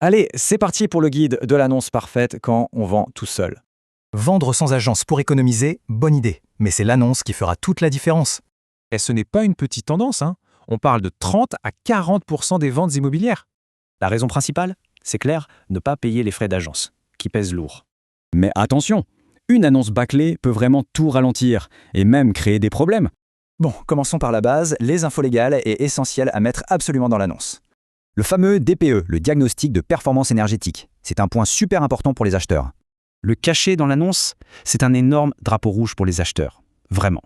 Allez, c'est parti pour le guide de l'annonce parfaite quand on vend tout seul. Vendre sans agence pour économiser, bonne idée. Mais c'est l'annonce qui fera toute la différence. Et ce n'est pas une petite tendance, hein. On parle de 30 à 40% des ventes immobilières. La raison principale, c'est clair, ne pas payer les frais d'agence, qui pèsent lourd. Mais attention, une annonce bâclée peut vraiment tout ralentir et même créer des problèmes. Bon, commençons par la base. Les infos légales est essentiel à mettre absolument dans l'annonce. Le fameux DPE, le diagnostic de performance énergétique, c'est un point super important pour les acheteurs. Le cacher dans l'annonce, c'est un énorme drapeau rouge pour les acheteurs. Vraiment.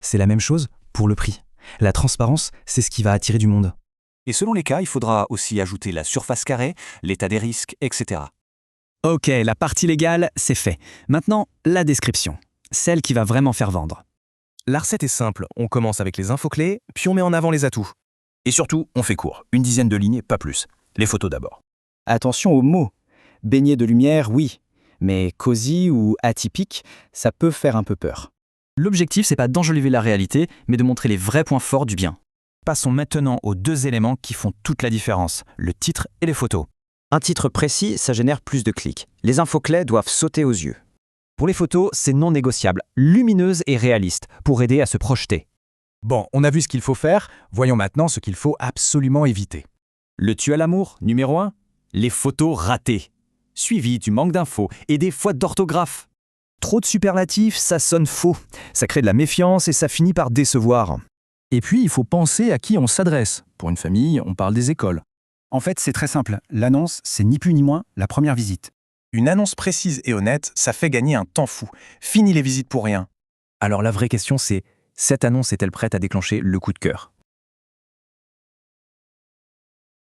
C'est la même chose pour le prix. La transparence, c'est ce qui va attirer du monde. Et selon les cas, il faudra aussi ajouter la surface carrée, l'état des risques, etc. Ok, la partie légale, c'est fait. Maintenant, la description. Celle qui va vraiment faire vendre. La recette est simple, on commence avec les infos clés, puis on met en avant les atouts. Et surtout, on fait court, une dizaine de lignes, pas plus. Les photos d'abord. Attention aux mots. Baigné de lumière, oui. Mais cosy ou atypique, ça peut faire un peu peur. L'objectif, c'est pas d'enjoliver la réalité, mais de montrer les vrais points forts du bien. Passons maintenant aux deux éléments qui font toute la différence, le titre et les photos. Un titre précis, ça génère plus de clics. Les infos clés doivent sauter aux yeux. Pour les photos, c'est non négociable, lumineuse et réaliste, pour aider à se projeter. Bon, on a vu ce qu'il faut faire, voyons maintenant ce qu'il faut absolument éviter. Le tu à l'amour, numéro 1. Les photos ratées. Suivi du manque d'infos et des fautes d'orthographe. Trop de superlatifs, ça sonne faux. Ça crée de la méfiance et ça finit par décevoir. Et puis, il faut penser à qui on s'adresse. Pour une famille, on parle des écoles. En fait, c'est très simple. L'annonce, c'est ni plus ni moins la première visite. Une annonce précise et honnête, ça fait gagner un temps fou. Fini les visites pour rien. Alors la vraie question c'est, cette annonce est-elle prête à déclencher le coup de cœur ?